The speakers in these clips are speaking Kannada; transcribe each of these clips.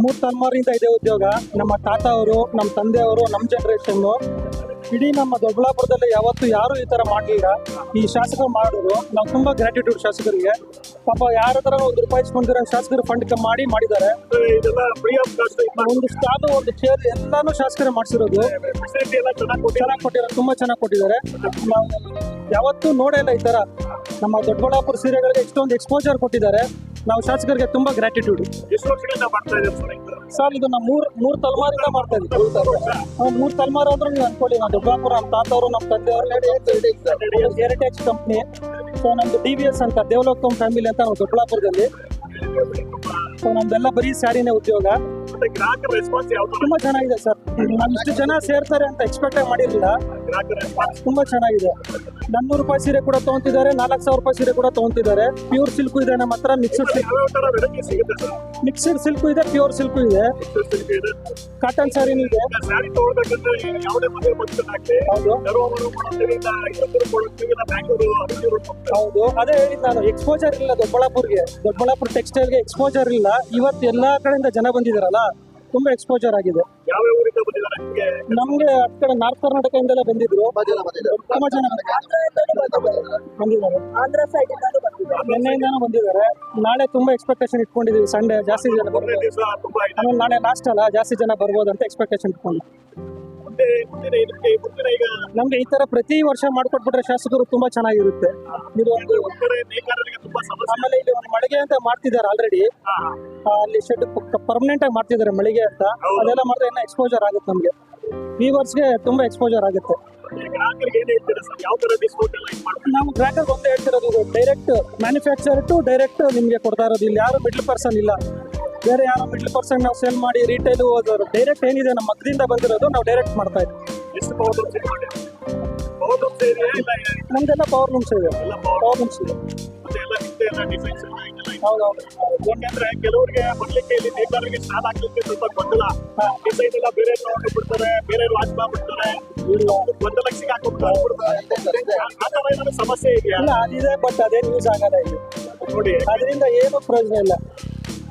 ಮೂರು ತಲೆಮಾರಿಂದ ಇದೆ ಉದ್ಯೋಗ. ನಮ್ಮ ತಾತ ಅವರು, ನಮ್ಮ ತಂದೆಯವರು, ನಮ್ಮ ಜನರೇಷನ್, ಇಡೀ ನಮ್ಮ ದೊಡ್ಡಬಳ್ಳಾಪುರದಲ್ಲಿ ಯಾವತ್ತೂ ಯಾರು ಈ ತರ ಮಾಡಲಿಲ್ಲ. ಈ ಶಾಸಕರು ಮಾಡೋರು, ನಾವು ತುಂಬಾ ಗ್ರಾಟಿಟ್ಯೂಡ್ ಶಾಸಕರಿಗೆ. ಪಾಪ ಯಾರ ಹತ್ರ ₹1 ಇಸ್ಕೊಂಡಿರೋ ಶಾಸಕರು ಫಂಡ್ ಮಾಡಿದ್ದಾರೆ. ಒಂದು ಸ್ಟಾಲು, ಒಂದು ಚೇರ್ ಎಲ್ಲಾನು ಶಾಸಕರೇ ಮಾಡಿಸಿರೋದು. ಚೆನ್ನಾಗಿ ಕೊಟ್ಟಿದ್ದಾರೆ, ತುಂಬಾ ಚೆನ್ನಾಗಿ ಕೊಟ್ಟಿದ್ದಾರೆ. ನಾವು ಯಾವತ್ತೂ ನೋಡೇ ಇಲ್ಲ ಈ ತರ. ನಮ್ಮ ದೊಡ್ಡಬಳ್ಳಾಪುರ ಸೀರೆಗಳಿಗೆ ಇಷ್ಟೊಂದು ಎಕ್ಸ್ಪೋಜರ್ ಕೊಟ್ಟಿದ್ದಾರೆ. ನಾವು ಶಾಸಕರಿಗೆ ತುಂಬಾ ಗ್ರಾಟಿಟ್ಯೂಡ್. ಸರ್, ಇದು ನಾವು ಮೂರು ತಲೆಮಾರಿಂದ ಮಾಡ್ತಾ ಇದ್ದೀವಿ. 3 ತಲೆಮಾರು ಅಂದ್ರೆ ನೀವು ಅನ್ಕೊಳ್ಳಿ. ನಾವು ದೊಡ್ಡಬಳ್ಳಾಪುರ, ನಮ್ಮ ತಾತವರು, ನಮ್ಮ ತಂದೆಯವರು ಹೆರಿಟೇಜ್ ಕಂಪ್ನಿ. ಸೊ ನಮ್ದು DVS ಅಂತ, ದೇವಲೋಕಂ ಫ್ಯಾಮಿಲಿ ಅಂತ ನಾವು ದೊಡ್ಡಬಳ್ಳಾಪುರದಲ್ಲಿ. ಸೊ ನಮ್ದೆಲ್ಲ ಬರೀ ಸ್ಯಾರಿನೇ ಉದ್ಯೋಗ. ತುಂಬಾ ಚೆನ್ನಾಗಿದೆ ಸರ್. ನಾವು ಇಷ್ಟು ಜನ ಸೇರ್ತಾರೆ ಅಂತ ಎಕ್ಸ್ಪೆಕ್ಟ್ ಮಾಡಿರಲಿಲ್ಲ. ತುಂಬಾ ಚೆನ್ನಾಗಿದೆ. ₹400 ಸೀರೆ ಕೂಡ ತಗೊಂತಿದ್ದಾರೆ, ₹4000 ಸೀರೆ ಕೂಡ ತಗೊಂತಿದ್ದಾರೆ. ಪ್ಯೂರ್ ಸಿಲ್ಕು ಇದೆ ನಮ್ಮ ಹತ್ರ. ಮಿಕ್ಸ್ಡ್ ಸಿಲ್ಕು ಇದೆ, ಪ್ಯೂರ್ ಸಿಲ್ಕು ಇದೆ, ಕಾಟನ್ ಸ್ಯಾರಿನೂ ಇದೆ. ಹೌದು, ಅದೇ ಹೇಳಿದ್ ನಾನು. ಎಕ್ಸ್ಪೋಜರ್ ಇಲ್ಲ ದೊಡ್ಡಬಳ್ಳಾಪುರ ಟೆಕ್ಸ್ಟೈಲ್ಗೆ ಎಕ್ಸ್ಪೋಜರ್ ಇಲ್ಲ. ಇವತ್ತು ಎಲ್ಲಾ ಕಡೆಯಿಂದ ಜನ ಬಂದಿದಾರಲ್ಲ, ತುಂಬಾ ಎಕ್ಸ್ಪೋಜರ್ ಆಗಿದೆ. ನಮ್ಗೆ ಆ ಕಡೆ ನಾರ್ತ್ ಕರ್ನಾಟಕದಿಂದಲೇ ಬಂದಿದ್ರು. ತುಂಬಾ ಜನ ಬಂದಿದ್ದಾರೆ, ನಿನ್ನೆಯಿಂದಾನು ಬಂದಿದ್ದಾರೆ. ನಾಳೆ ತುಂಬಾ ಎಕ್ಸ್ಪೆಕ್ಟೇಷನ್ ಇಟ್ಕೊಂಡಿದೀವಿ. ಸಂಡೇ ಜಾಸ್ತಿ ಜನ ಬರ್ಬೋದು. ಆಮೇಲೆ ನಾಳೆ ಲಾಸ್ಟ್ ಅಲ್ಲ, ಜಾಸ್ತಿ ಜನ ಬರ್ಬೋದು ಅಂತ ಎಕ್ಸ್ಪೆಕ್ಟೇಷನ್ ಇಟ್ಕೊಂಡು. ನಮ್ಗೆ ಈ ತರ ಪ್ರತಿ ವರ್ಷ ಮಾಡ್ಕೊಟ್ಬಿಟ್ರೆ ಶಾಸಕರು ತುಂಬಾ ಚೆನ್ನಾಗಿರುತ್ತೆ. ಆಮೇಲೆ ಇಲ್ಲಿ ಒಂದು ಮಳಿಗೆ ಅಂತ ಮಾಡ್ತಿದ್ದಾರೆ ಆಲ್ರೆಡಿ. ಅಲ್ಲಿ ಶೆಡ್ ಪರ್ಮನೆಂಟ್ ಆಗಿ ಮಾಡ್ತಿದ್ದಾರೆ ಮಳಿಗೆ ಅಂತ. ಅದೆಲ್ಲ ಮಾಡಿದ್ರೆ ಇನ್ನ ಎಕ್ಸ್ಪೋಜರ್ ಆಗುತ್ತೆ ನಮ್ಗೆ. ವ್ಯೂವರ್ಸ್ಗೆ ತುಂಬಾ ಎಕ್ಸ್ಪೋಜರ್ ಆಗುತ್ತೆ. ನಾವು ಗ್ರಾಹಕರಿಗೆ ಒಂದೇ ಹೇಳ್ತಿರೋದು, ಡೈರೆಕ್ಟ್ ಮ್ಯಾನುಫ್ಯಾಕ್ಚರ್ ಟು ಡೈರೆಕ್ಟ್ ನಿಮ್ಗೆ ಕೊಡ್ತಾ ಇರೋದು. ಇಲ್ಲಿ ಯಾರು ಮಿಡ್ಲ್ ಪರ್ಸನ್ ಇಲ್ಲ. ಬೇರೆ ಯಾರೋ ಮಿಡ್ಲ್ ಪರ್ಸನ್ ನಾವು ಸೇಲ್ ಮಾಡಿ ರಿಟೇಲ್ ಹೋದವರು. ಡೈರೆಕ್ಟ್ ಏನಿದೆ ನಮ್ಮ ಮಗದಿಂದ ಬಂದಿರೋದು ನಾವು ಡೈರೆಕ್ಟ್ ಮಾಡ್ತಾ ಇದ್ದೀವಿ. ನಮ್ದೆಲ್ಲ ಪವರ್ ಲೂಮ್ಸ್ ಇದೆ. ಹೌದೌದು. ಯಾಕಂದ್ರೆ ಕೆಲವರಿಗೆ ಬರ್ಲಿಕ್ಕೆ ಇಲ್ಲಿ ನೇಕಾರರಿಗೆ ಸ್ಟಾಲ್ ಹಾಕ್ಲಿಕ್ಕೆ ಸ್ವಲ್ಪ ಗೊಂದಲ. ಡಿಸೈನ್ ಎಲ್ಲ ಬೇರೆ ಬಿಡ್ತಾರೆ, ಬೇರೆ ವಾಚ್ ಮಾಡ್ಬಿಡ್ತಾರೆ, ಗೊಂದಲಕ್ಕೆ ಹಾಕೊಂಡ್ಬಿಡ್ತಾರೆ. ಆ ತರ ಏನಾದ್ರು ಸಮಸ್ಯೆ ಇದೆಯಾ? ಇಲ್ಲ, ಅದಿದೆ, ಬಟ್ ಅದೇನು ಯೂಸ್ ಆಗಲ್ಲ ಇಲ್ಲಿ. ನೋಡಿ, ಅದರಿಂದ ಏನು ಪ್ರಯೋಜನ ಇಲ್ಲ.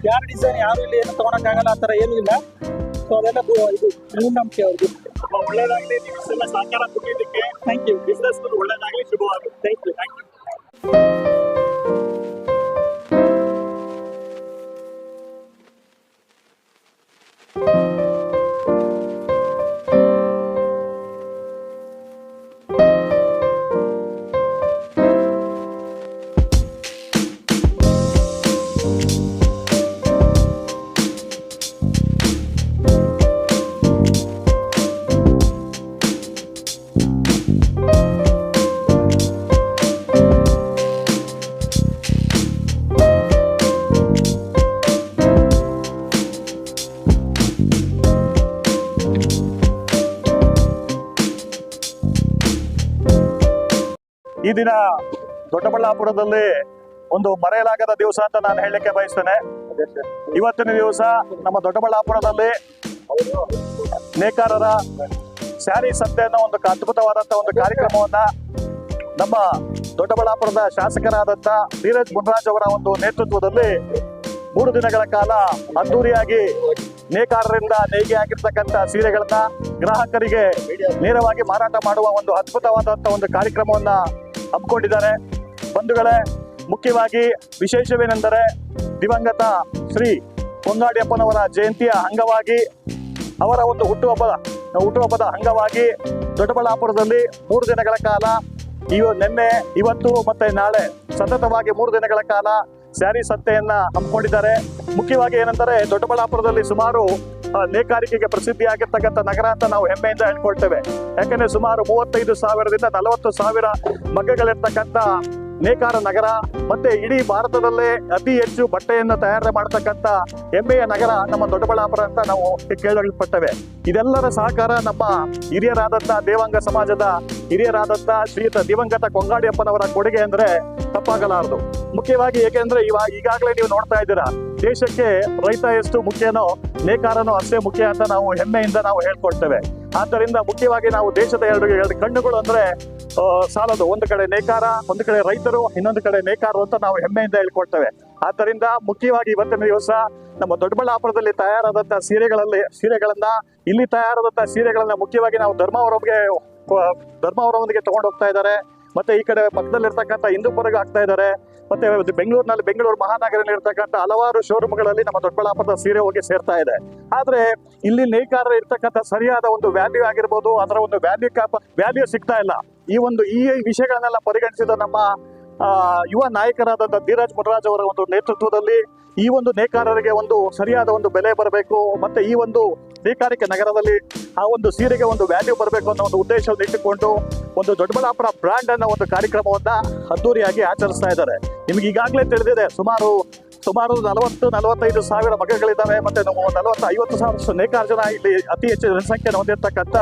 ಯಾರು ಡಿಸೈನ್ ಯಾರು ಇಲ್ಲಿ ಏನು ತಗೊಳಕ್ಕಾಗಲ್ಲ, ಆ ಥರ ಏನೂ ಇಲ್ಲ. ಸೊ ಅದೆಲ್ಲ ಇದು ಮೂಢನಂಬಿಕೆ ಅವ್ರಿಗೆ. ಒಳ್ಳೇದಾಗಲಿ. ನೀವು ಇಷ್ಟೆಲ್ಲ ಸಹಕಾರ ಕೊಟ್ಟಿದ್ದಕ್ಕೆ ಥ್ಯಾಂಕ್ ಯು. ಬಿಸ್ನೆಸ್ ಒಳ್ಳೇದಾಗಲಿ, ಶುಭವಾಗಲಿ. Thank you. ಈ ದಿನ ದೊಡ್ಡಬಳ್ಳಾಪುರದಲ್ಲಿ ಒಂದು ಮರೆಯಲಾಗದ ದಿವಸ ಅಂತ ನಾನು ಹೇಳಲಿಕ್ಕೆ ಬಯಸ್ತೇನೆ. ಇವತ್ತಿನ ದಿವಸ ನಮ್ಮ ದೊಡ್ಡಬಳ್ಳಾಪುರದಲ್ಲಿ ನೇಕಾರರ ಸ್ಯಾರಿ ಸಂತೆ ಅನ್ನೋ ಒಂದು ಅದ್ಭುತವಾದಂತಹ ಒಂದು ಕಾರ್ಯಕ್ರಮವನ್ನ ನಮ್ಮ ದೊಡ್ಡಬಳ್ಳಾಪುರದ ಶಾಸಕರಾದಂತ ಧೀರಜ್ ಮುನ್ರಾಜ್ ಅವರ ಒಂದು ನೇತೃತ್ವದಲ್ಲಿ 3 ದಿನಗಳ ಕಾಲ ಅದ್ದೂರಿಯಾಗಿ ನೇಕಾರರಿಂದ ನೇಯ್ಗೆ ಆಗಿರ್ತಕ್ಕಂಥ ಸೀರೆಗಳನ್ನ ಗ್ರಾಹಕರಿಗೆ ನೇರವಾಗಿ ಮಾರಾಟ ಮಾಡುವ ಒಂದು ಅದ್ಭುತವಾದಂತಹ ಒಂದು ಕಾರ್ಯಕ್ರಮವನ್ನ ಹಮ್ಮಿಕೊಂಡಿದ್ದಾರೆ. ಬಂಧುಗಳೇ, ಮುಖ್ಯವಾಗಿ ವಿಶೇಷವೇನೆಂದರೆ ದಿವಂಗತ ಶ್ರೀ ಕೊಂಗಾಡಿಯಪ್ಪನವರ ಜಯಂತಿಯ ಅಂಗವಾಗಿ, ಅವರ ಒಂದು ಹುಟ್ಟುಹಬ್ಬದ ಅಂಗವಾಗಿ ದೊಡ್ಡಬಳ್ಳಾಪುರದಲ್ಲಿ 3 ದಿನಗಳ ಕಾಲ, ನಿನ್ನೆ, ಇವತ್ತು ಮತ್ತೆ ನಾಳೆ ಸತತವಾಗಿ 3 ದಿನಗಳ ಕಾಲ ಸ್ಯಾರಿ ಸಂತೆಯನ್ನ ಹಮ್ಮಿಕೊಂಡಿದ್ದಾರೆ. ಮುಖ್ಯವಾಗಿ ಏನಂದರೆ, ದೊಡ್ಡಬಳ್ಳಾಪುರದಲ್ಲಿ ಸುಮಾರು ನೇಕಾರಿಕೆಗೆ ಪ್ರಸಿದ್ಧಿಯಾಗಿರ್ತಕ್ಕಂಥ ನಗರ ಅಂತ ನಾವು ಹೆಮ್ಮೆಯಿಂದ ಹೇಳ್ಕೊಳ್ತೇವೆ. ಯಾಕಂದ್ರೆ ಸುಮಾರು 35,000ದಿಂದ 40,000 ಮಗ್ಗಗಳಿರ್ತಕ್ಕಂಥ ನೇಕಾರ ನಗರ, ಮತ್ತೆ ಇಡೀ ಭಾರತದಲ್ಲೇ ಅತಿ ಹೆಚ್ಚು ಬಟ್ಟೆಯನ್ನು ತಯಾರು ಮಾಡತಕ್ಕಂಥ ಹೆಮ್ಮೆಯ ನಗರ ನಮ್ಮ ದೊಡ್ಡಬಳ್ಳಾಪುರ ಅಂತ ನಾವು ಕೇಳಲ್ಪಟ್ಟೇವೆ. ಇದೆಲ್ಲರ ಸಹಕಾರ ನಮ್ಮ ಹಿರಿಯರಾದಂಥ ದೇವಾಂಗ ಸಮಾಜದ ಹಿರಿಯರಾದಂಥ ಶ್ರೀಯುತ ದಿವಂಗತ ಕೊಂಗಾಡಿಯಪ್ಪನವರ ಕೊಡುಗೆ ಅಂದ್ರೆ ತಪ್ಪಾಗಲಾರದು. ಮುಖ್ಯವಾಗಿ ಏಕೆಂದ್ರೆ ಈಗಾಗಲೇ ನೀವು ನೋಡ್ತಾ ಇದ್ದೀರಾ, ದೇಶಕ್ಕೆ ರೈತ ಎಷ್ಟು ಮುಖ್ಯನೋ ನೇಕಾರನೋ ಅಷ್ಟೇ ಮುಖ್ಯ ಅಂತ ನಾವು ಹೆಮ್ಮೆಯಿಂದ ನಾವು ಹೇಳ್ಕೊಳ್ತೇವೆ. ಆದ್ದರಿಂದ ಮುಖ್ಯವಾಗಿ ನಾವು ದೇಶದ ಎರಡು ಕಣ್ಣುಗಳು ಅಂದ್ರೆ ಸಾಲದು. ಒಂದು ಕಡೆ ನೇಕಾರ, ಒಂದು ಕಡೆ ರೈತರು, ಇನ್ನೊಂದು ಕಡೆ ನೇಕಾರರು ಅಂತ ನಾವು ಹೆಮ್ಮೆಯಿಂದ ಹೇಳ್ಕೊಳ್ತೇವೆ. ಆದ್ದರಿಂದ ಮುಖ್ಯವಾಗಿ ಇವತ್ತಿನ ದಿವಸ ನಮ್ಮ ದೊಡ್ಡಬಳ್ಳಾಪುರದಲ್ಲಿ ತಯಾರಾದಂತಹ ಸೀರೆಗಳನ್ನ ಇಲ್ಲಿ ತಯಾರಾದಂತಹ ಸೀರೆಗಳನ್ನ ಮುಖ್ಯವಾಗಿ ನಾವು ಧರ್ಮವರಂಗೆ ತಗೊಂಡು ಹೋಗ್ತಾ ಇದ್ದಾರೆ. ಮತ್ತೆ ಈ ಕಡೆ ಪಕ್ಕದಲ್ಲಿರ್ತಕ್ಕಂಥ ಹಿಂದೂಪುರಗೆ ಆಗ್ತಾ ಇದ್ದಾರೆ. ಮತ್ತೆ ಬೆಂಗಳೂರು ಮಹಾನಗರಲ್ಲಿ ಇರ್ತಕ್ಕಂಥ ಹಲವಾರು ಶೋರೂಮ್ಗಳಲ್ಲಿ ನಮ್ಮ ದೊಡ್ಡಬಳ್ಳಾಪುರದ ಸೀರೆ ಹೋಗಿ ಸೇರ್ತಾ ಇದೆ. ಆದ್ರೆ ಇಲ್ಲಿ ನೇಕಾರರು ಇರ್ತಕ್ಕಂಥ ಸರಿಯಾದ ಒಂದು ವ್ಯಾಲ್ಯೂ ಆಗಿರ್ಬೋದು, ಅದರ ಒಂದು ವ್ಯಾಲ್ಯೂ ಸಿಗ್ತಾ ಇಲ್ಲ. ಈ ವಿಷಯಗಳನ್ನೆಲ್ಲ ಪರಿಗಣಿಸಿದ ನಮ್ಮ ಯುವ ನಾಯಕರಾದಂಥ ಧೀರಜ್ ಮುನ್ರಾಜ್ ಅವರ ಒಂದು ನೇತೃತ್ವದಲ್ಲಿ ಈ ಒಂದು ನೇಕಾರರಿಗೆ ಒಂದು ಸರಿಯಾದ ಒಂದು ಬೆಲೆ ಬರಬೇಕು, ಮತ್ತೆ ಈ ಒಂದು ನೇಕಾರಿಕೆ ನಗರದಲ್ಲಿ ಆ ಒಂದು ಸೀರೆಗೆ ಒಂದು ವ್ಯಾಲ್ಯೂ ಬರಬೇಕು ಅನ್ನೋ ಒಂದು ಉದ್ದೇಶವನ್ನು ಇಟ್ಟುಕೊಂಡು ಒಂದು ದೊಡ್ಡಬಳ್ಳಾಪುರ ಬ್ರ್ಯಾಂಡ್ ಅನ್ನೋ ಒಂದು ಕಾರ್ಯಕ್ರಮವನ್ನ ಅದ್ದೂರಿಯಾಗಿ ಆಚರಿಸ್ತಾ ಇದ್ದಾರೆ. ನಿಮ್ಗೆ ಈಗಾಗಲೇ ತಿಳಿದಿದೆ, ಸುಮಾರು 40-45 ಸಾವಿರ ಮಗಗಳಿದ್ದಾವೆ. ಮತ್ತೆ ನಾವು 40-50 ಸಾವಿರ ನೇಕಾರ ಜನ ಇಲ್ಲಿ ಅತಿ ಹೆಚ್ಚು ಜನಸಂಖ್ಯೆಯನ್ನು ಹೊಂದಿರತಕ್ಕಂಥ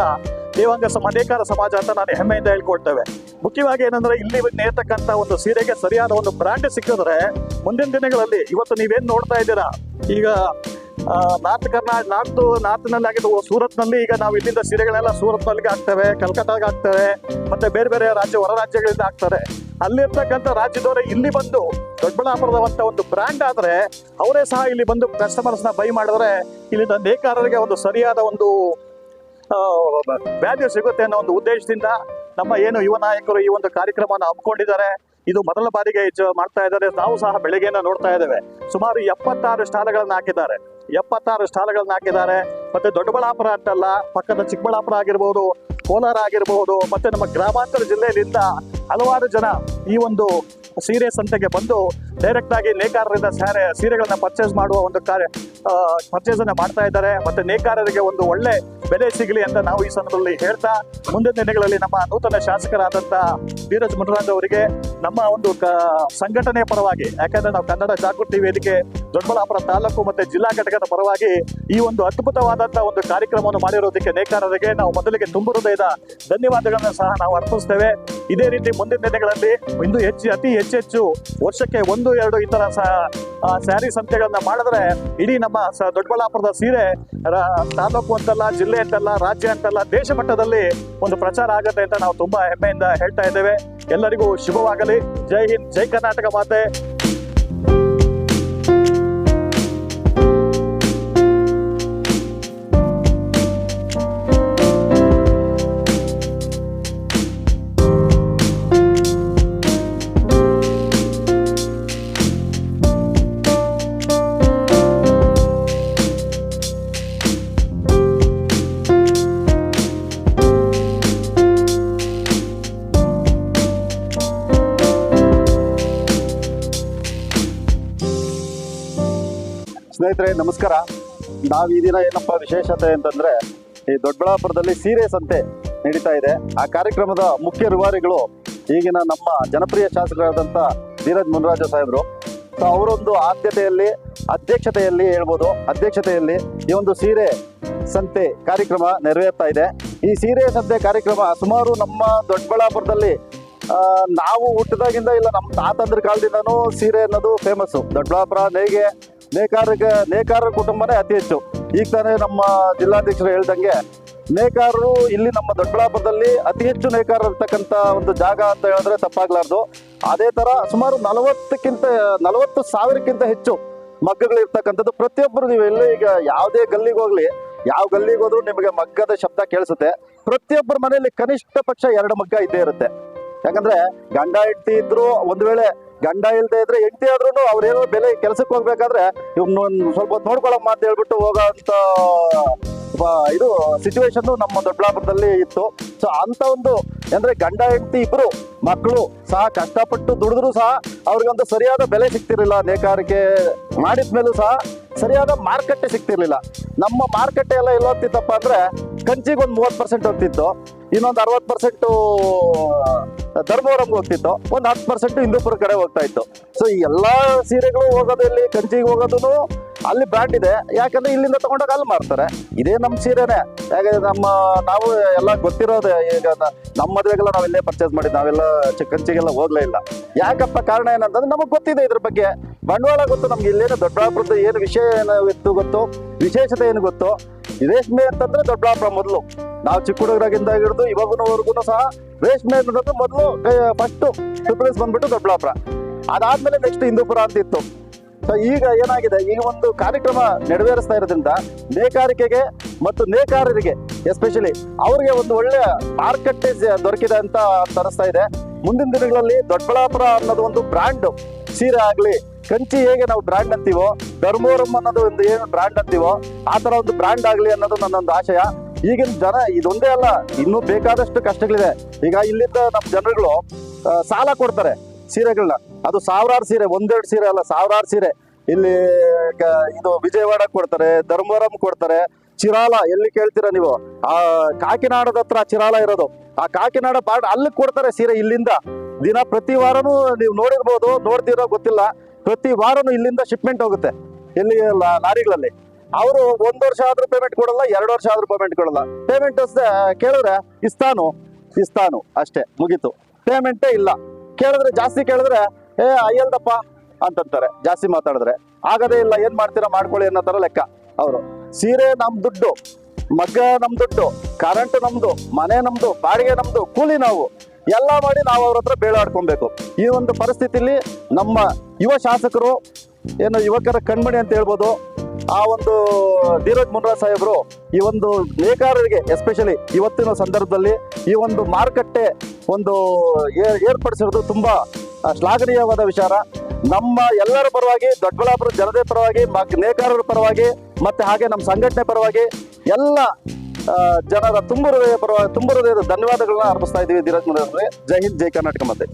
ದೇವಾಂಗ ನೇಕಾರ ಸಮಾಜ ಅಂತ ನಾನು ಹೆಮ್ಮೆಯಿಂದ ಹೇಳ್ಕೊಳ್ತೇವೆ. ಮುಖ್ಯವಾಗಿ ಏನಂದ್ರೆ ಇಲ್ಲಿ ನೇರ್ತಕ್ಕಂಥ ಒಂದು ಸೀರೆಗೆ ಸರಿಯಾದ ಒಂದು ಬ್ರ್ಯಾಂಡ್ ಸಿಕ್ಕಿದ್ರೆ ಮುಂದಿನ ದಿನಗಳಲ್ಲಿ ಇವತ್ತು ನೀವೇನ್ ನೋಡ್ತಾ ಇದ್ದೀರಾ, ಈಗ ನಾರ್ತ್ನಲ್ಲಿ ಆಗಿದ್ದು ಸೂರತ್ನಲ್ಲಿ, ಈಗ ನಾವು ಇಲ್ಲಿಂದ ಸೀರೆಗಳೆಲ್ಲ ಸೂರತ್ನಲ್ಲಿಗೆ ಆಗ್ತವೆ, ಕಲ್ಕತ್ತಾಗೆ ಆಗ್ತವೆ, ಮತ್ತೆ ಬೇರೆ ಬೇರೆ ಹೊರ ರಾಜ್ಯಗಳಿಂದ ಆಗ್ತಾರೆ. ಅಲ್ಲಿರ್ತಕ್ಕಂಥ ರಾಜ್ಯದವರೇ ಇಲ್ಲಿ ಬಂದು ದೊಡ್ಡಬಳ್ಳಾಪುರದಂತ ಒಂದು ಬ್ರ್ಯಾಂಡ್ ಆದ್ರೆ ಅವರೇ ಸಹ ಇಲ್ಲಿ ಬಂದು ಕಸ್ಟಮರ್ಸ್ನ ಬೈ ಮಾಡಿದ್ರೆ ಇಲ್ಲಿಂದ ನೇಕಾರರಿಗೆ ಒಂದು ಸರಿಯಾದ ಒಂದು ವ್ಯಾಲ್ಯೂ ಸಿಗುತ್ತೆ ಅನ್ನೋ ಒಂದು ಉದ್ದೇಶದಿಂದ ನಮ್ಮ ಏನು ಯುವ ನಾಯಕರು ಈ ಒಂದು ಕಾರ್ಯಕ್ರಮವನ್ನು ಹಮ್ಮಿಕೊಂಡಿದ್ದಾರೆ. ಇದು ಮೊದಲ ಬಾರಿಗೆ ಮಾಡ್ತಾ ಇದ್ದಾರೆ. ನಾವು ಸಹ ಬೆಳಗ್ಗೆನ ನೋಡ್ತಾ ಇದ್ದೇವೆ. ಸುಮಾರು 76 ಸ್ಟಾಲ್ಗಳನ್ನ ಹಾಕಿದ್ದಾರೆ. 76 ಸ್ಟಾಲ್ಗಳನ್ನ ಹಾಕಿದ್ದಾರೆ. ಮತ್ತೆ ದೊಡ್ಡಬಳ್ಳಾಪುರ ಅಂತಲ್ಲ, ಪಕ್ಕದ ಚಿಕ್ಕಬಳ್ಳಾಪುರ ಆಗಿರ್ಬೋದು, ಕೋಲಾರ ಆಗಿರಬಹುದು, ಮತ್ತೆ ನಮ್ಮ ಗ್ರಾಮಾಂತರ ಜಿಲ್ಲೆಯಲ್ಲಿಂದ ಹಲವಾರು ಜನ ಈ ಒಂದು ಸೀರೆ ಸಂತೆಗೆ ಬಂದು ಡೈರೆಕ್ಟ್ ಆಗಿ ನೇಕಾರರಿಂದ ಸೀರೆಗಳನ್ನ ಪರ್ಚೇಸ್ ಮಾಡುವ ಒಂದು ಪರ್ಚೇಸ್ ಅನ್ನ ಮಾಡ್ತಾ ಇದ್ದಾರೆ. ಮತ್ತೆ ನೇಕಾರರಿಗೆ ಒಂದು ಒಳ್ಳೆ ಬೆಲೆ ಸಿಗಲಿ ಅಂತ ನಾವು ಈ ಸಂದರ್ಭದಲ್ಲಿ ಹೇಳ್ತಾ, ಮುಂದಿನ ದಿನಗಳಲ್ಲಿ ನಮ್ಮ ನೂತನ ಶಾಸಕರಾದಂತ ಧೀರಜ್ ಮುನ್ರಾಜ್ ಅವರಿಗೆ ನಮ್ಮ ಒಂದು ಸಂಘಟನೆಯ ಪರವಾಗಿ, ಯಾಕಂದ್ರೆ ನಾವು ಕನ್ನಡ ಜಾಗೃತಿ ವೇದಿಕೆ ದೊಡ್ಡಬಳ್ಳಾಪುರ ತಾಲೂಕು ಮತ್ತೆ ಜಿಲ್ಲಾ ಘಟಕದ ಪರವಾಗಿ ಈ ಒಂದು ಅದ್ಭುತವಾದಂತಹ ಒಂದು ಕಾರ್ಯಕ್ರಮವನ್ನು ಮಾಡಿರೋದಕ್ಕೆ ನೇಕಾರರಿಗೆ ನಾವು ಮೊದಲಿಗೆ ತುಂಬು ಹೃದಯದ ಧನ್ಯವಾದಗಳನ್ನ ಸಹ ನಾವು ಅರ್ಪಿಸ್ತೇವೆ. ಇದೇ ರೀತಿ ಮುಂದಿನ ದಿನಗಳಲ್ಲಿ ಅತಿ ಹೆಚ್ಚು ವರ್ಷಕ್ಕೆ 1-2 ಈ ತರ ಸ್ಯಾರಿ ಸಂತೆಗಳನ್ನ ಮಾಡಿದ್ರೆ ಇಡೀ ನಮ್ಮ ದೊಡ್ಡಬಳ್ಳಾಪುರದ ಸೀರೆ ತಾಲೂಕು ಅಂತಲ್ಲ, ಜಿಲ್ಲೆ ಅಂತಲ್ಲ, ರಾಜ್ಯ ಅಂತಲ್ಲ, ದೇಶ ಮಟ್ಟದಲ್ಲಿ ಒಂದು ಪ್ರಚಾರ ಆಗುತ್ತೆ ಅಂತ ನಾವು ತುಂಬಾ ಹೆಮ್ಮೆಯಿಂದ ಹೇಳ್ತಾ ಇದ್ದೇವೆ. ಎಲ್ಲರಿಗೂ ಶುಭವಾಗಲಿ. ಜೈ ಹಿಂದ್, ಜೈ ಕರ್ನಾಟಕ ಮಾತೆ. ಸ್ನೇಹಿತರೆ ನಮಸ್ಕಾರ. ನಾವು ಈ ದಿನ ಏನಪ್ಪ ವಿಶೇಷತೆ ಅಂತಂದ್ರೆ, ಈ ದೊಡ್ಡಬಳ್ಳಾಪುರದಲ್ಲಿ ಸೀರೆ ಸಂತೆ ನಡೀತಾ ಇದೆ. ಆ ಕಾರ್ಯಕ್ರಮದ ಮುಖ್ಯ ರೂವಾರಿಗಳು ಈಗಿನ ನಮ್ಮ ಜನಪ್ರಿಯ ಶಾಸಕರಾದಂಥ ಧೀರಜ್ ಮುನ್ರಾಜ್ ಸಾಹೇಬರು. ಸೊ ಅವರೊಂದು ಅಧ್ಯಕ್ಷತೆಯಲ್ಲಿ ಈ ಒಂದು ಸೀರೆ ಸಂತೆ ಕಾರ್ಯಕ್ರಮ ನೆರವೇರ್ತಾ ಇದೆ. ಈ ಸೀರೆ ಸಂತೆ ಕಾರ್ಯಕ್ರಮ ಸುಮಾರು ನಮ್ಮ ದೊಡ್ಡಬಳ್ಳಾಪುರದಲ್ಲಿ ನಾವು ಹುಟ್ಟಿದಾಗಿಂದ ಇಲ್ಲ ನಮ್ಮ ತಾತಂದ್ರ ಕಾಲದಿಂದನೂ ಸೀರೆ ಅನ್ನೋದು ಫೇಮಸ್ಸು. ದೊಡ್ಡಬಳ್ಳಾಪುರ ನೇಕಾರರ ಕುಟುಂಬನೇ ಅತಿ ಹೆಚ್ಚು. ಈಗ ತಾನೇ ನಮ್ಮ ಜಿಲ್ಲಾಧ್ಯಕ್ಷರು ಹೇಳ್ದಂಗೆ ನೇಕಾರರು ಇಲ್ಲಿ ನಮ್ಮ ದೊಡ್ಡಬಳ್ಳಾಪುರದಲ್ಲಿ ಅತಿ ಹೆಚ್ಚು ನೇಕಾರರು ಇರ್ತಕ್ಕಂಥ ಒಂದು ಜಾಗ ಅಂತ ಹೇಳಿದ್ರೆ ತಪ್ಪಾಗ್ಲಾರ್ದು. ಅದೇ ತರ ಸುಮಾರು 40,000ಕ್ಕಿಂತ ಹೆಚ್ಚು ಮಗ್ಗಗಳಿರ್ತಕ್ಕಂಥದ್ದು. ಪ್ರತಿಯೊಬ್ಬರು ನೀವು ಎಲ್ಲೇ ಈಗ ಯಾವುದೇ ಗಲ್ಲಿಗೆ ಹೋಗ್ಲಿ, ಯಾವ ಗಲ್ಲಿಗೆ ಹೋದ್ರೂ ನಿಮಗೆ ಮಗ್ಗದ ಶಬ್ದ ಕೇಳಿಸುತ್ತೆ. ಪ್ರತಿಯೊಬ್ಬರ ಮನೆಯಲ್ಲಿ ಕನಿಷ್ಠ ಪಕ್ಷ 2 ಮಗ್ಗ ಇದ್ದೇ ಇರುತ್ತೆ. ಯಾಕಂದ್ರೆ ಗಂಡ ಹೆಂಡತಿ ಇದ್ರು, ಒಂದು ವೇಳೆ ಗಂಡ ಇಲ್ಲದೆ ಇದ್ರೆ ಹೆಂಡತಿ ಆದ್ರೂ ಅವ್ರೇನೋ ಬೆಲೆ ಕೆಲಸಕ್ಕೆ ಹೋಗ್ಬೇಕಾದ್ರೆ ಇವ್ನು ಸ್ವಲ್ಪ ಹೊತ್ತು ನೋಡ್ಕೊಳಕ್ ಅಂತ ಹೇಳ್ಬಿಟ್ಟು ಹೋಗೋಂತ ಇದು ಸಿಚುವೇಶನ್ ನಮ್ಮ ದೊಡ್ಡಬಳ್ಳಾಪುರದಲ್ಲಿ ಇತ್ತು. ಸೊ ಅಂತ ಒಂದು ಅಂದ್ರೆ ಗಂಡ ಹೆಂಡತಿ ಇಬ್ರು ಮಕ್ಕಳು ಸಹ ಕಷ್ಟಪಟ್ಟು ದುಡಿದ್ರು ಸಹ ಅವ್ರಿಗೊಂದು ಸರಿಯಾದ ಬೆಲೆ ಸಿಗ್ತಿರ್ಲಿಲ್ಲ. ನೇಕಾರಿಕೆ ಮಾಡಿದ್ಮೇಲೂ ಸಹ ಸರಿಯಾದ ಮಾರುಕಟ್ಟೆ ಸಿಗ್ತಿರ್ಲಿಲ್ಲ. ನಮ್ಮ ಮಾರುಕಟ್ಟೆ ಎಲ್ಲ ಎಲ್ಲ ಹೋಗ್ತಿತ್ತಪ್ಪ ಅಂದ್ರೆ ಕಂಚಿಗೆ ಒಂದು 30% ಹೋಗ್ತಿತ್ತು, ಇನ್ನೊಂದು 60% ಧರ್ಮವರಂಗೆ ಹೋಗ್ತಿತ್ತು, ಒಂದು 10% ಹಿಂದೂಪುರ ಕಡೆ ಹೋಗ್ತಾ ಇತ್ತು. ಸೊ ಈ ಎಲ್ಲಾ ಸೀರೆಗಳು ಹೋಗೋದು ಇಲ್ಲಿ ಕಂಚಿಗೆ ಹೋಗೋದು ಅಲ್ಲಿ ಬ್ರ್ಯಾಂಡ್ ಇದೆ. ಯಾಕಂದ್ರೆ ಇಲ್ಲಿಂದ ತಗೊಂಡೋಗಿ ಅಲ್ಲಿ ಮಾರ್ತಾರೆ. ಇದೇ ನಮ್ಮ ಸೀರೆನೆ. ಯಾಕಂದ್ರೆ ನಾವು ಎಲ್ಲ ಗೊತ್ತಿರೋದೆ. ಈಗ ನಮ್ಮ ಮದುವೆಗೆಲ್ಲ ನಾವೆಲ್ಲೇ ಪರ್ಚೇಸ್ ಮಾಡಿದ್ದು, ನಾವೆಲ್ಲ ಕಂಚಿಗೆಲ್ಲ ಹೋಗ್ಲೇ ಇಲ್ಲ. ಯಾಕಪ್ಪ ಕಾರಣ ಏನಂತಂದ್ರೆ ನಮಗೆ ಗೊತ್ತಿದೆ ಇದ್ರ ಬಗ್ಗೆ, ಬಂಡವಾಳ ಗೊತ್ತು ನಮ್ಗೆ. ಇಲ್ಲೇನು ದೊಡ್ಡಬಳ್ಳಾಪುರದ ಏನು ವಿಷಯ ಏನು ಗೊತ್ತು, ವಿಶೇಷತೆ ಏನು ಗೊತ್ತು. ರೇಷ್ಮೆ ಅಂತಂದ್ರೆ ದೊಡ್ಡಬಳ್ಳಾಪುರ ಮೊದಲು. ನಾವು ಚಿಕ್ಕ ಹುಡುಗರಾಗಿಂದ ಹಿಡಿದು ಇವಾಗೂವರೆಗೂ ಸಹ ರೇಷ್ಮೆ ಅನ್ನೋದು ಮೊದಲು ಫಸ್ಟ್ ಪ್ರಿಫರೆನ್ಸ್ ಬಂದ್ಬಿಟ್ಟು ದೊಡ್ಡಬಳ್ಳಾಪುರ. ಅದಾದ್ಮೇಲೆ ನೆಕ್ಸ್ಟ್ ಹಿಂದೂಪುರ ಅಂತ ಇತ್ತು. ಸೊ ಈಗ ಏನಾಗಿದೆ, ಈ ಒಂದು ಕಾರ್ಯಕ್ರಮ ನೆರವೇರಿಸ್ತಾ ಇರೋದ್ರಿಂದ ನೇಕಾರಿಕೆಗೆ ಮತ್ತು ನೇಕಾರರಿಗೆ ಎಸ್ಪೆಷಲಿ ಅವ್ರಿಗೆ ಒಂದು ಒಳ್ಳೆ ಮಾರುಕಟ್ಟೆ ದೊರಕಿದೆ ಅಂತ ತರಿಸ್ತಾ ಇದೆ. ಮುಂದಿನ ದಿನಗಳಲ್ಲಿ ದೊಡ್ಡಬಳ್ಳಾಪುರ ಅನ್ನೋದು ಒಂದು ಬ್ರ್ಯಾಂಡ್, ಸೀರೆ ಆಗ್ಲಿ, ಕಂಚಿ ಹೇಗೆ ನಾವು ಬ್ರ್ಯಾಂಡ್ ಅಂತೀವೋ, ಧರ್ಮವರಂ ಅನ್ನೋದು ಒಂದು ಏನು ಬ್ರ್ಯಾಂಡ್ ಅಂತೀವೋ, ಆ ತರ ಒಂದು ಬ್ರ್ಯಾಂಡ್ ಆಗ್ಲಿ ಅನ್ನೋದು ನನ್ನೊಂದು ಆಶಯ. ಈಗಿನ ಜನ ಇದೊಂದೇ ಅಲ್ಲ, ಇನ್ನೂ ಬೇಕಾದಷ್ಟು ಕಷ್ಟಗಳಿದೆ. ಈಗ ಇಲ್ಲಿದ್ದ ನಮ್ಮ ಜನರುಗಳು ಸಾಲ ಕೊಡ್ತಾರೆ ಸೀರೆಗಳನ್ನ, ಅದು ಸಾವಿರಾರು ಸೀರೆ, ಒಂದೆರಡು ಸೀರೆ ಅಲ್ಲ, ಸಾವಿರಾರು ಸೀರೆ. ಇಲ್ಲಿ ಇದು ವಿಜಯವಾಡ ಕೊಡ್ತಾರೆ, ಧರ್ಮವರಂ ಕೊಡ್ತಾರೆ, ಚಿರಾಲ ಎಲ್ಲಿ ಕೇಳ್ತೀರಾ ನೀವು, ಆ ಕಾಕಿನಾಡದ ಹತ್ರ ಚಿರಾಲ ಇರೋದು, ಆ ಕಾಕಿನಾಡ ಬಾರ್ಡ್ ಅಲ್ಲಿ ಕೊಡ್ತಾರೆ ಸೀರೆ. ಇಲ್ಲಿಂದ ದಿನ ಪ್ರತಿ ವಾರನೂ ನೀವು ನೋಡಿರ್ಬೋದು, ನೋಡ್ತಿರೋ ಗೊತ್ತಿಲ್ಲ, ಪ್ರತಿ ವಾರನೂ ಇಲ್ಲಿಂದ ಶಿಪ್ಮೆಂಟ್ ಹೋಗುತ್ತೆ ಎಲ್ಲಿ ಲಾರಿಗಳಲ್ಲಿ. ಅವರು 1 ವರ್ಷ ಆದ್ರೂ ಪೇಮೆಂಟ್ ಕೊಡಲ್ಲ, 2 ವರ್ಷ ಆದ್ರೂ ಪೇಮೆಂಟ್ ಕೊಡಲ್ಲ. ಪೇಮೆಂಟ್ ಕೇಳಿದ್ರೆ ಇಸ್ತಾನು ಅಷ್ಟೇ, ಮುಗೀತು, ಪೇಮೆಂಟೇ ಇಲ್ಲ. ಕೇಳಿದ್ರೆ ಜಾಸ್ತಿ ಕೇಳಿದ್ರೆ ಅಯ್ಯಲ್ದಪ್ಪ ಅಂತಂತಾರೆ, ಜಾಸ್ತಿ ಮಾತಾಡಿದ್ರೆ. ಆಗದೇ ಇಲ್ಲ, ಏನ್ ಮಾಡ್ತೀರಾ ಮಾಡ್ಕೊಳ್ಳಿ ಅನ್ನೋ ತರ ಲೆಕ್ಕ ಅವರು. ಸೀರೆ ನಮ್ ದುಡ್ಡು, ಮಗ್ಗ ನಮ್ ದುಡ್ಡು, ಕರೆಂಟ್ ನಮ್ದು, ಮನೆ ನಮ್ದು, ಬಾಡಿಗೆ ನಮ್ದು, ಕೂಲಿ ನಾವು ಎಲ್ಲ ಮಾಡಿ ನಾವು ಅವ್ರ ಹತ್ರ ಬೇಳಾಡ್ಕೊಬೇಕು. ಈ ಒಂದು ಪರಿಸ್ಥಿತಿಲಿ ನಮ್ಮ ಯುವ ಶಾಸಕರು, ಏನು ಯುವಕರ ಕಣ್ಮಣಿ ಅಂತ ಹೇಳ್ಬೋದು, ಆ ಒಂದು ಧೀರಜ್ ಮುನ್ರಾಜ್ ಸಾಹೇಬರು ಈ ಒಂದು ನೇಕಾರರಿಗೆ ಎಸ್ಪೆಷಲಿ ಇವತ್ತಿನ ಸಂದರ್ಭದಲ್ಲಿ ಈ ಒಂದು ಮಾರುಕಟ್ಟೆ ಒಂದು ಏರ್ಪಡಿಸಿರೋದು ತುಂಬಾ ಶ್ಲಾಘನೀಯವಾದ ವಿಚಾರ. ನಮ್ಮ ಎಲ್ಲರ ಪರವಾಗಿ, ದೊಡ್ಡಬಳ್ಳಾಪುರ ಜನತೆ ಪರವಾಗಿ, ನೇಕಾರರ ಪರವಾಗಿ, ಮತ್ತೆ ಹಾಗೆ ನಮ್ಮ ಸಂಘಟನೆ ಪರವಾಗಿ ಎಲ್ಲ ಜನರ ತುಂಬ ಹೃದಯದ ಧನ್ಯವಾದಗಳನ್ನ ಅರ್ಪಿಸ್ತಾ ಇದ್ದೀವಿ ಧೀರಜ್ ಮುನ್ರಾಜ್ ಅವರೇ. ಜೈ ಹಿಂದ್, ಜೈ ಕರ್ನಾಟಕ. ಮತ್ತೆ